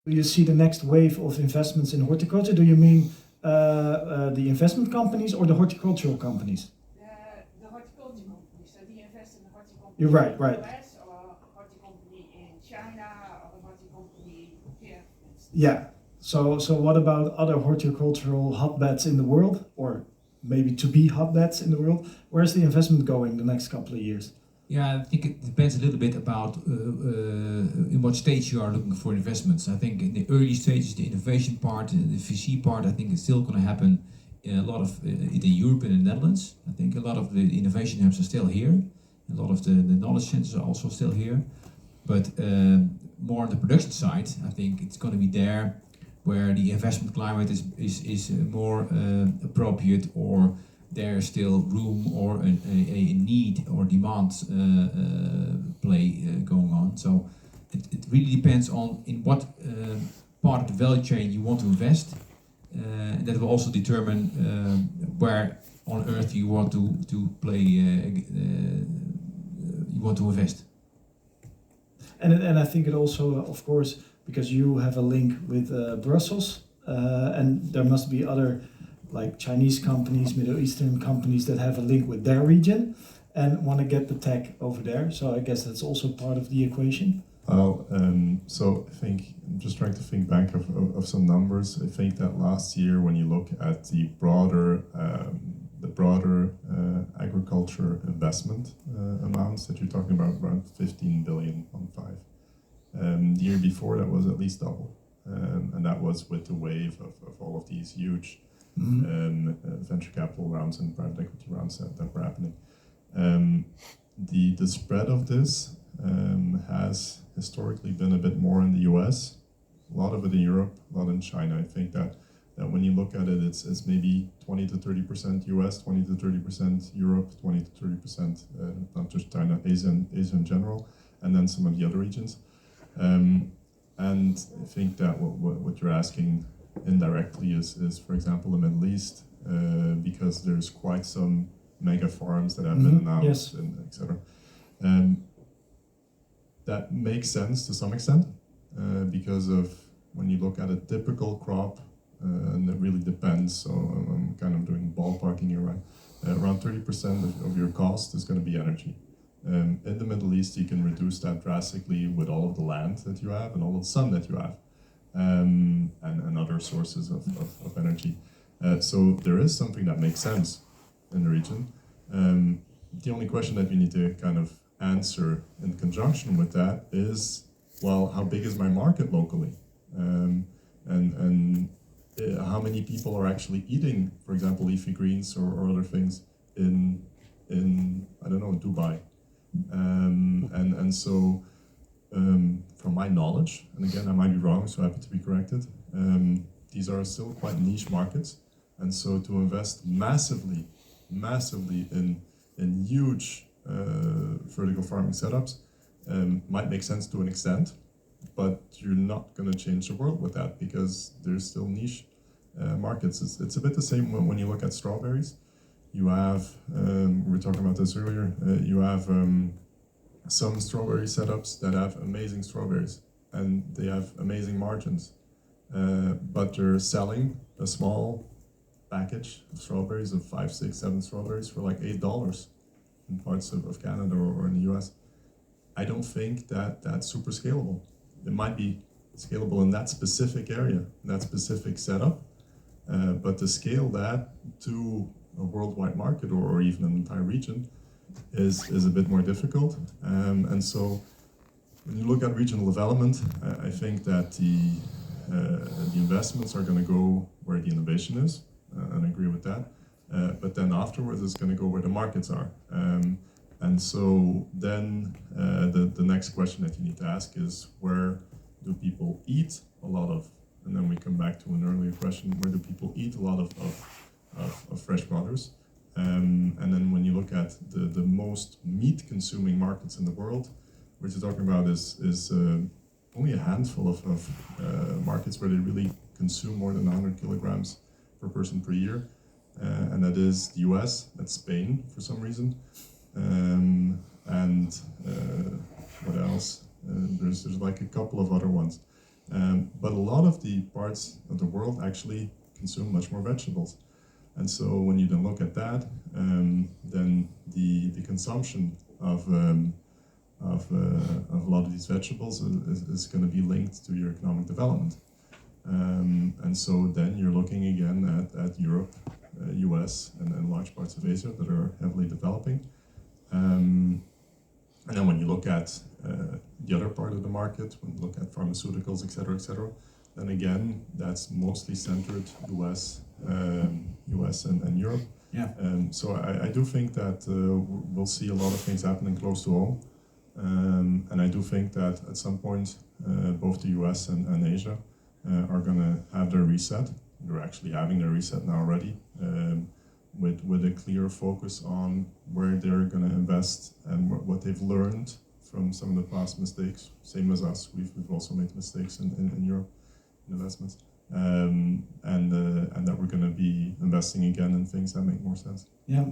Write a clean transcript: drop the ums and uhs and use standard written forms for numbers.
Do you see the next wave of investments in horticulture? Do you mean the investment companies or the horticultural companies? The horticulture companies, so the invest in the horticulture You're right, right. in the US or a horticulture in China or a horticulture here. Yeah. So what about other horticultural hotbeds in the world, or maybe to be hotbeds in the world? Where's the investment going the next couple of years? Yeah, I think it depends a little bit about in what stage you are looking for investments. I think in the early stages, the innovation part, the VC part, I think it's still going to happen in a lot of in Europe and in the Netherlands. I think a lot of the innovation hubs are still here. A lot of the knowledge centers are also still here. But more on the production side, I think it's going to be there where the investment climate is more appropriate, or there's still room or a need or demand play going on. So it really depends on in what part of the value chain you want to invest. That will also determine where on earth you want to play, you want to invest. And I think it also, of course, because you have a link with Brussels, and there must be other like Chinese companies, Middle Eastern companies that have a link with their region and want to get the tech over there. So I guess that's also part of the equation. Well, so I think I'm just trying to think back of some numbers. I think that last year, when you look at the broader agriculture investment amounts that you're talking about, around 15 billion on 5. The year before, that was at least double, and that was with the wave of all of these huge venture capital rounds and private equity rounds that were happening. The spread of this has historically been a bit more in the US, a lot of it in Europe, a lot in China. I think that when you look at it, it's maybe 20 to 30% US, 20 to 30% Europe, 20 to 30% not just China, Asia in general, and then some of the other regions. And I think that what you're asking indirectly is, for example, the Middle East, because there's quite some mega farms that have been announced, yes, and etc. That makes sense to some extent, because of when you look at a typical crop, and it really depends, so I'm kind of doing ballparking here, right? Around 30% of your cost is going to be energy. In the Middle East, you can reduce that drastically with all of the land that you have and all of the sun that you have, and other sources of energy. So there is something that makes sense in the region. The only question that you need to kind of answer in conjunction with that is, well, how big is my market locally? And how many people are actually eating, for example, leafy greens or other things in I don't know, Dubai. And so, from my knowledge, and again, I might be wrong, so happy to be corrected, these are still quite niche markets. And so to invest massively in huge vertical farming setups might make sense to an extent, but you're not going to change the world with that, because there's still niche markets. It's a bit the same when you look at strawberries. You have, we were talking about this earlier, you have some strawberry setups that have amazing strawberries, and they have amazing margins, but they're selling a small package of strawberries, of 5, 6, 7 strawberries for like $8 in parts of Canada or in the US. I don't think that that's super scalable. It might be scalable in that specific area, in that specific setup, but to scale that to a worldwide market or even an entire region is a bit more difficult. And so when you look at regional development, I think that the investments are going to go where the innovation is, and I agree with that. But then afterwards, it's going to go where the markets are. And so then the next question that you need to ask is, where do people eat a lot of? And then we come back to an earlier question, where do people eat a lot of fresh produce? And then when you look at the most meat-consuming markets in the world, what you're talking about is only a handful of markets where they really consume more than 100 kilograms per person per year. And that is the US, that's Spain for some reason. And what else? There's like a couple of other ones. But a lot of the parts of the world actually consume much more vegetables. And so when you then look at that, then the consumption of a lot of these vegetables is going to be linked to your economic development. And so then you're looking again at Europe, US, and large parts of Asia that are heavily developing. And then when you look at the other part of the market, when you look at pharmaceuticals, et cetera, then again, that's mostly centered US and Europe. Yeah. So I do think that we'll see a lot of things happening close to home. And I do think that at some point, both the US and Asia are going to have their reset. They're actually having their reset now already, with a clear focus on where they're going to invest and what they've learned from some of the past mistakes. Same as us, we've also made mistakes in Europe in investments, and that we're going to be investing again in things that make more sense. Yeah.